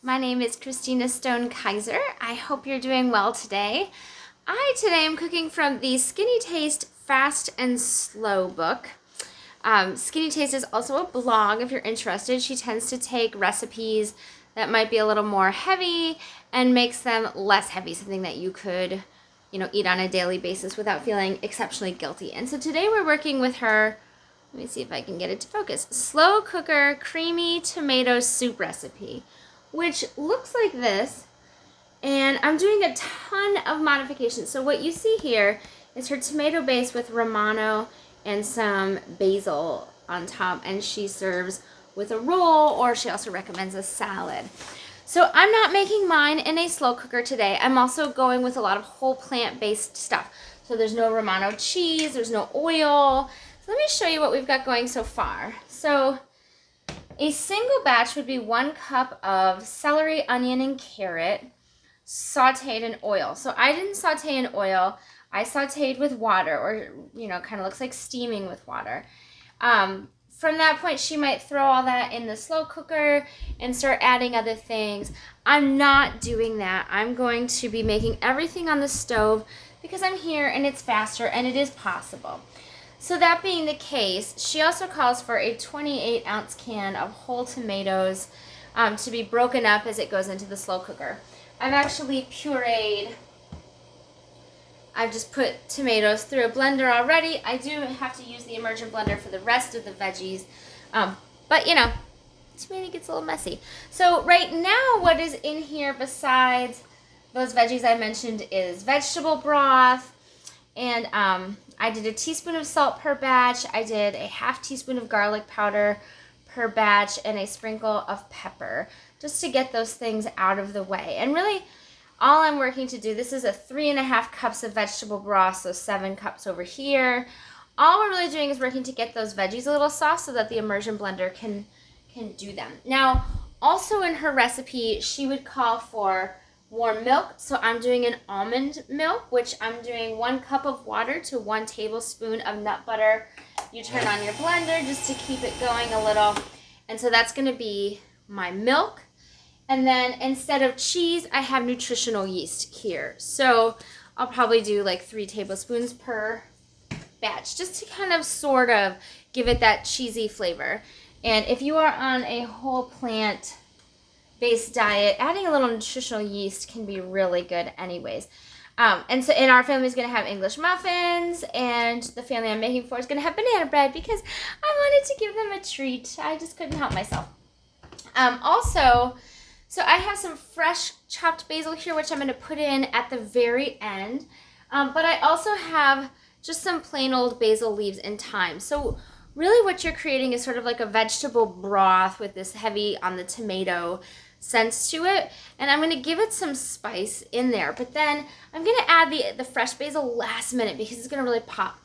My name is Christina Stone Kaiser. I hope you're doing well today. Today am cooking from the Skinnytaste Fast and Slow book. Skinnytaste is also a blog if you're interested. She tends to take recipes that might be a little more heavy and makes them less heavy, something that you could, eat on a daily basis without feeling exceptionally guilty. And so today we're working with her, let me see if I can get it to focus, slow cooker creamy tomato soup recipe, which looks like this. And I'm doing a ton of modifications. So what you see here is her tomato base with Romano and some basil on top, and she serves with a roll, or she also recommends a salad. So I'm not making mine in a slow cooker today. I'm also going with a lot of whole plant-based stuff. So there's no Romano cheese, there's no oil. So let me show you what we've got going so far. So a single batch would be 1 cup of celery, onion, and carrot sauteed in oil. So I didn't saute in oil. I sauteed with water, or, kind of looks like steaming with water. From that point, she might throw all that in the slow cooker and start adding other things. I'm not doing that. I'm going to be making everything on the stove because I'm here and it's faster and it is possible. So that being the case, she also calls for a 28-ounce can of whole tomatoes to be broken up as it goes into the slow cooker. I've actually pureed. I've just put tomatoes through a blender already. I do have to use the immersion blender for the rest of the veggies. But tomato gets a little messy. So right now what is in here besides those veggies I mentioned is vegetable broth. And I did a teaspoon of salt per batch. I did a half teaspoon of garlic powder per batch and a sprinkle of pepper just to get those things out of the way. And really, all I'm working to do, this is a 3.5 cups of vegetable broth, so 7 cups over here. All we're really doing is working to get those veggies a little soft so that the immersion blender can do them. Now, also in her recipe, she would call for warm milk, so I'm doing an almond milk, which I'm doing 1 cup of water to 1 tablespoon of nut butter. You turn on your blender just to keep it going a little. And so that's going to be my milk. And then instead of cheese, I have nutritional yeast here. So I'll probably do like 3 tablespoons per batch just to kind of sort of give it that cheesy flavor. And if you are on a whole plant-based diet, adding a little nutritional yeast can be really good anyways. And so in our family is going to have English muffins, and the family I'm making for is going to have banana bread because I wanted to give them a treat. I just couldn't help myself. So I have some fresh chopped basil here, which I'm going to put in at the very end. But I also have just some plain old basil leaves and thyme. So really what you're creating is sort of like a vegetable broth with this heavy on the tomato sense to it. And I'm going to give it some spice in there. But then I'm going to add the fresh basil last minute because it's going to really pop.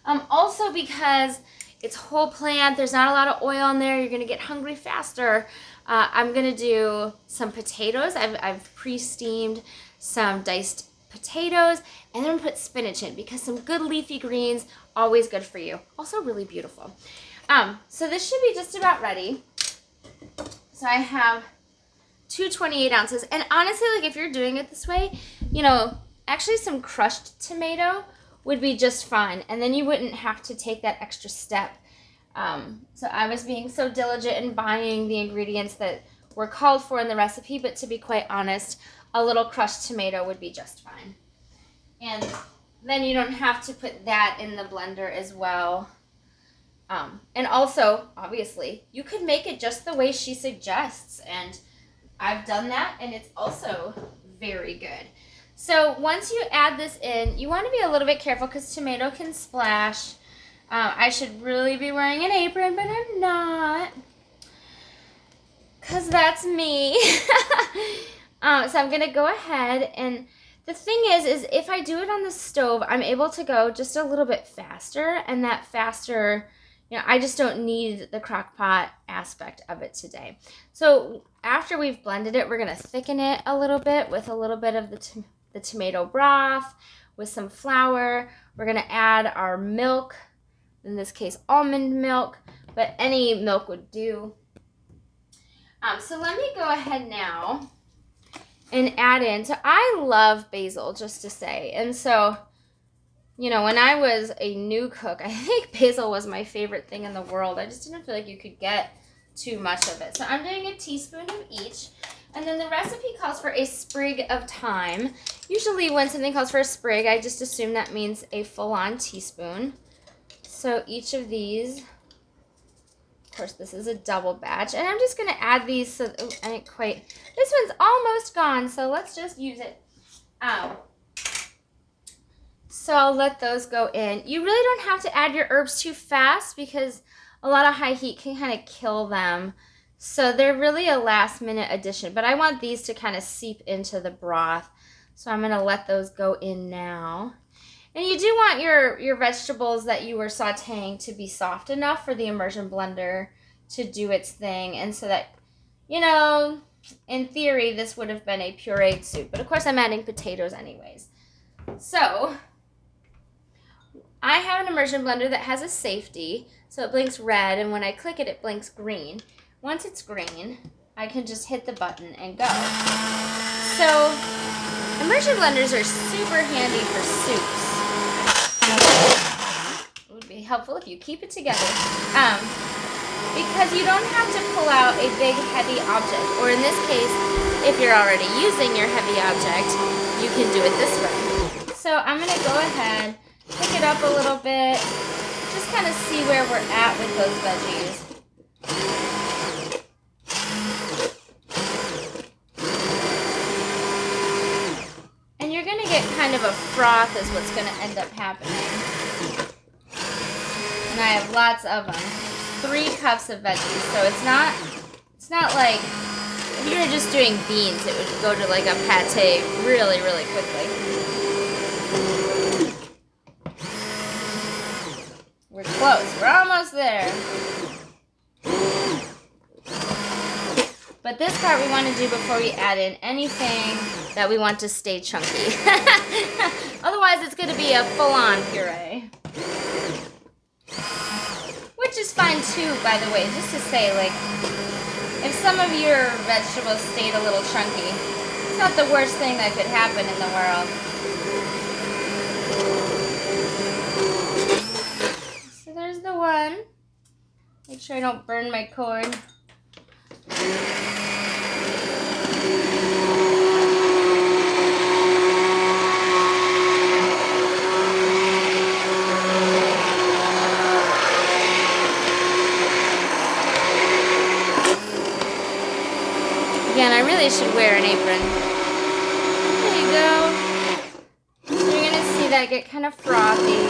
Also because it's whole plant, there's not a lot of oil in there, you're going to get hungry faster. I'm going to do some potatoes. I've pre-steamed some diced potatoes, and then I'm going to put spinach in because some good leafy greens, always good for you. Also really beautiful. So this should be just about ready. So I have 2 28 ounces. And honestly, like if you're doing it this way, actually some crushed tomato would be just fine. And then you wouldn't have to take that extra step. So I was being so diligent in buying the ingredients that were called for in the recipe, but to be quite honest, a little crushed tomato would be just fine. And then you don't have to put that in the blender as well. And also, obviously, you could make it just the way she suggests, and I've done that, and it's also very good. So once you add this in, you want to be a little bit careful because tomato can splash. I should really be wearing an apron, but I'm not, because that's me. So I'm going to go ahead, and the thing is if I do it on the stove, I'm able to go just a little bit faster, and that faster, I just don't need the crock pot aspect of it today. So after we've blended it, we're going to thicken it a little bit with a little bit of the tomato broth with some flour. We're going to add our milk, in this case almond milk, but any milk would do. So let me go ahead now and add in. So I love basil, just to say. And so, you know, when I was a new cook, I think basil was my favorite thing in the world. I just didn't feel like you could get too much of it. So I'm doing a teaspoon of each. And then the recipe calls for a sprig of thyme. Usually when something calls for a sprig, I just assume that means a full-on teaspoon. So each of these, of course, this is a double batch. And I'm just going to add these. So, oh, I didn't quite. This one's almost gone, so let's just use it. So I'll let those go in. You really don't have to add your herbs too fast because a lot of high heat can kind of kill them. So they're really a last minute addition. But I want these to kind of seep into the broth. So I'm going to let those go in now. And you do want your vegetables that you were sauteing to be soft enough for the immersion blender to do its thing. And so that, you know, in theory, this would have been a pureed soup. But of course, I'm adding potatoes anyways. So I have an immersion blender that has a safety. So it blinks red. And when I click it, it blinks green. Once it's green, I can just hit the button and go. So immersion blenders are super handy for soups. It would be helpful if you keep it together. Because you don't have to pull out a big heavy object. Or in this case, if you're already using your heavy object, you can do it this way. So I'm going to go ahead, pick it up a little bit, just kind of see where we're at with those veggies. And you're going to get kind of a froth is what's going to end up happening. And I have lots of them. 3 cups of veggies. So it's not like if you were just doing beans, it would go to like a pate really, really quickly. We're close. We're almost there. But this part we want to do before we add in anything that we want to stay chunky. Otherwise, it's going to be a full-on puree. Which is fine too, by the way, just to say, like, if some of your vegetables stayed a little chunky, it's not the worst thing that could happen in the world. So there's the one. Make sure I don't burn my cord. Again, I really should wear an apron. There you go. So you're going to see that get kind of frothy.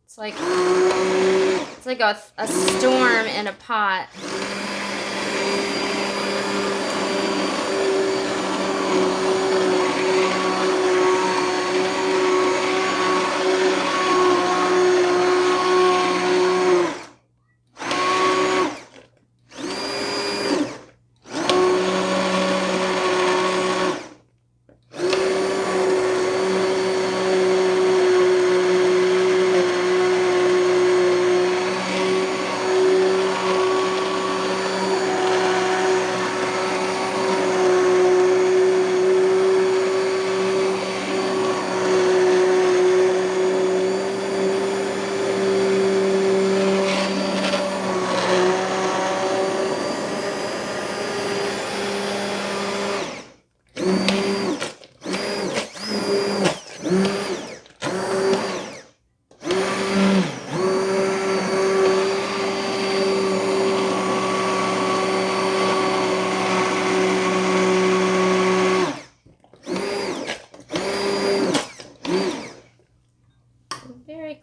It's like a storm in a pot.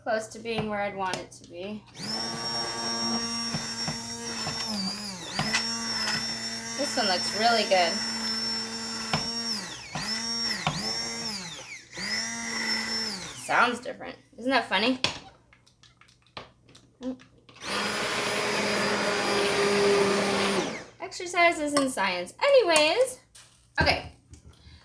Close to being where I'd want it to be. This one looks really good. Sounds different. Isn't that funny? Exercise isn't science. Anyways, okay.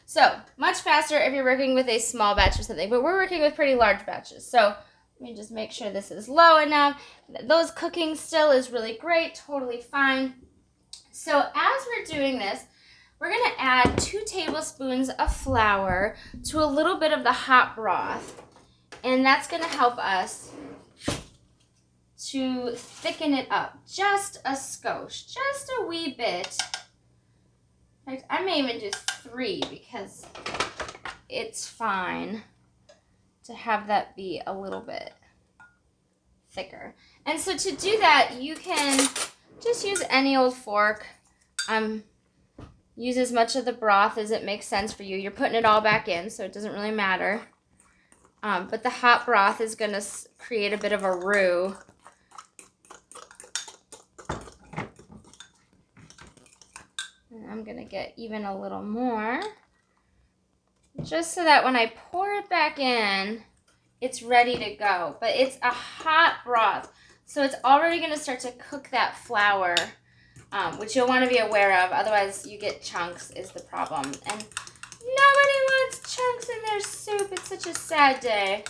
So, much faster if you're working with a small batch or something, but we're working with pretty large batches. So, Let me just make sure this is low enough. Those cooking still is really great, totally fine. So as we're doing this, we're going to add 2 tablespoons of flour to a little bit of the hot broth. And that's going to help us to thicken it up just a skosh, just a wee bit. In fact, I may even do 3 because it's fine to have that be a little bit thicker. And so to do that, you can just use any old fork. Use as much of the broth as it makes sense for you. You're putting it all back in, so it doesn't really matter. But the hot broth is going to create a bit of a roux. And I'm going to get even a little more, just so that when I pour it back in, it's ready to go. But it's a hot broth, so it's already going to start to cook that flour, which you'll want to be aware of. Otherwise, you get chunks is the problem. And nobody wants chunks in their soup. It's such a sad day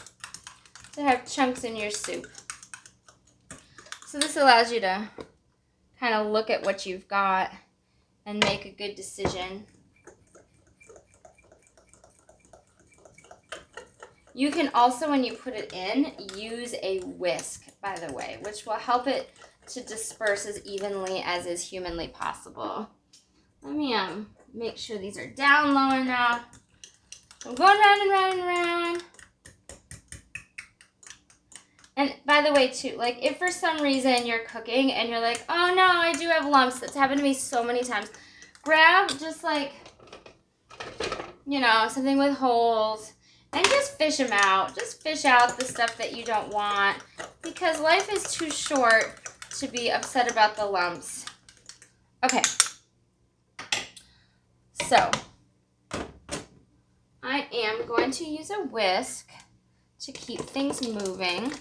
to have chunks in your soup. So this allows you to kind of look at what you've got and make a good decision. You can also, when you put it in, use a whisk, by the way, which will help it to disperse as evenly as is humanly possible. Let me make sure these are down low enough. I'm going round and round and round. And by the way, too, like if for some reason you're cooking and you're like, oh no, I do have lumps. That's happened to me so many times. Grab just like, you know, something with holes and just fish them out. Just fish out the stuff that you don't want, because life is too short to be upset about the lumps. Okay. So I am going to use a whisk to keep things moving.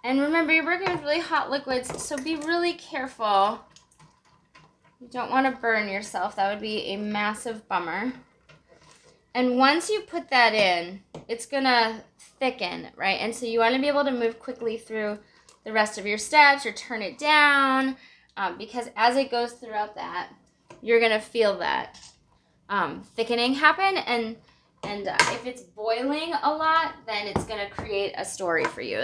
And remember, you're working with really hot liquids, so be really careful. You don't want to burn yourself. That would be a massive bummer. And once you put that in, it's going to thicken, right? And so you want to be able to move quickly through the rest of your steps or turn it down, because as it goes throughout that, you're going to feel that thickening happen. And if it's boiling a lot, then it's going to create a story for you.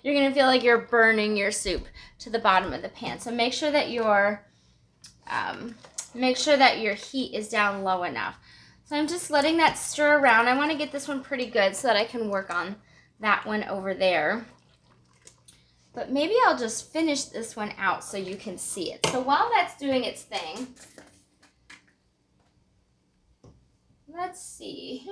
You're going to feel like you're burning your soup to the bottom of the pan. So make sure that your heat is down low enough. So I'm just letting that stir around. I want to get this one pretty good so that I can work on that one over there. But maybe I'll just finish this one out so you can see it. So while that's doing its thing, let's see.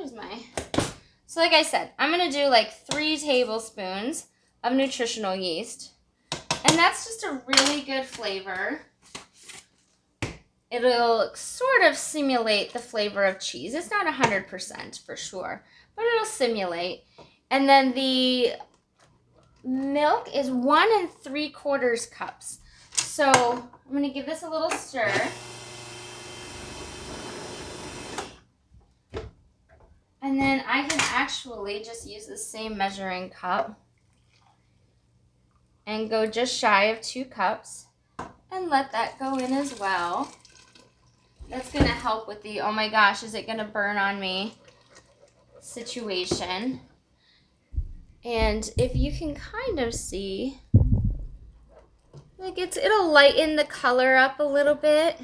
So like I said, I'm going to do like 3 tablespoons of nutritional yeast. And that's just a really good flavor. It'll sort of simulate the flavor of cheese. It's not 100% for sure, but it'll simulate. And then the milk is 1 3/4 cups. So I'm going to give this a little stir. And then I can actually just use the same measuring cup and go just shy of 2 cups and let that go in as well. That's going to help with the, oh my gosh, is it going to burn on me situation. And if you can kind of see, like it'll lighten the color up a little bit.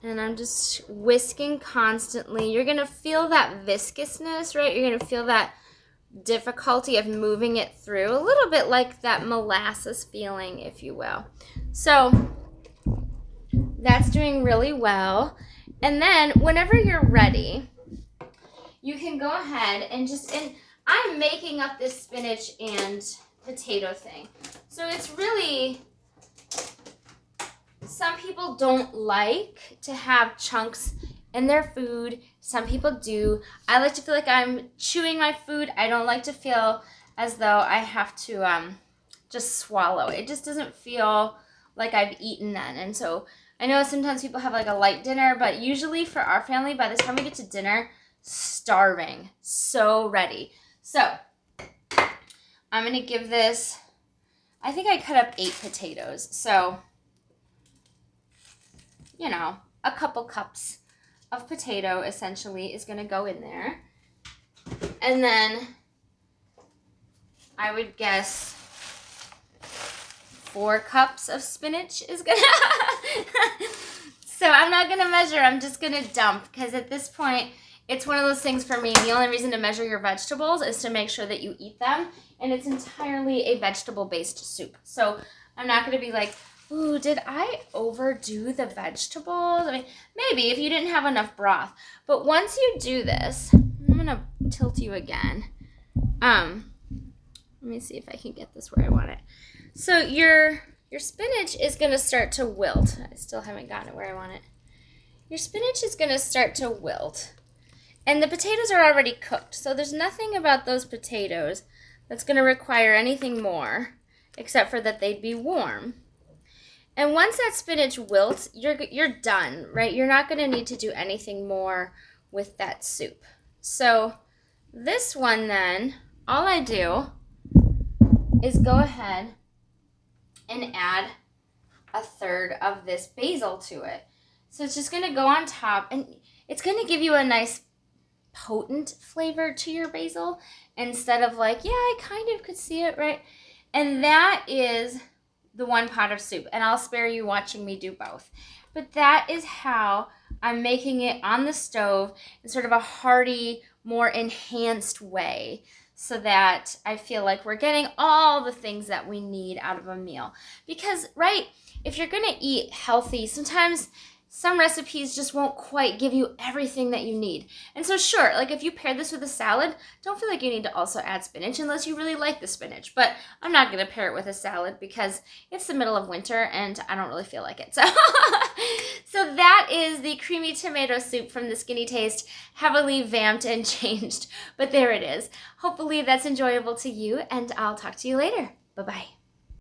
And I'm just whisking constantly. You're going to feel that viscousness, right? You're going to feel that difficulty of moving it through, a little bit like that molasses feeling, if you will. So that's doing really well. And then whenever you're ready, you can go ahead and and I'm making up this spinach and potato thing. So it's really, some people don't like to have chunks in their food. Some people do. I like to feel like I'm chewing my food. I don't like to feel as though I have to just swallow. It just doesn't feel like I've eaten then. And so I know sometimes people have like a light dinner, but usually for our family, by the time we get to dinner, starving, so ready. So I'm gonna give this, I think I cut up 8 potatoes. So, you know, a couple cups of potato essentially is gonna go in there. And then I would guess 4 cups of spinach is gonna, so I'm not gonna measure, I'm just gonna dump, because at this point, it's one of those things for me, the only reason to measure your vegetables is to make sure that you eat them, and it's entirely a vegetable-based soup. So I'm not gonna be like, ooh, did I overdo the vegetables? I mean, maybe if you didn't have enough broth. But once you do this, I'm gonna tilt you again. Let me see if I can get this where I want it. So your spinach is gonna start to wilt. I still haven't gotten it where I want it. Your spinach is gonna start to wilt. And the potatoes are already cooked, so there's nothing about those potatoes that's gonna require anything more, except for that they'd be warm. And once that spinach wilts, you're done, right? You're not gonna need to do anything more with that soup. So this one then, all I do is go ahead and add 1/3 of this basil to it. So it's just gonna go on top, and it's gonna give you a nice potent flavor to your basil instead of like, yeah, I kind of could see it, right? And that is the 1 pot of soup, and I'll spare you watching me do both. But that is how I'm making it on the stove in sort of a hearty, more enhanced way, so that I feel like we're getting all the things that we need out of a meal. Because, right, if you're gonna eat healthy, sometimes some recipes just won't quite give you everything that you need. And so sure, like if you pair this with a salad, don't feel like you need to also add spinach unless you really like the spinach. But I'm not gonna pair it with a salad because it's the middle of winter and I don't really feel like it. So, so that is the creamy tomato soup from the Skinnytaste, heavily vamped and changed. But there it is. Hopefully that's enjoyable to you, and I'll talk to you later. Bye-bye.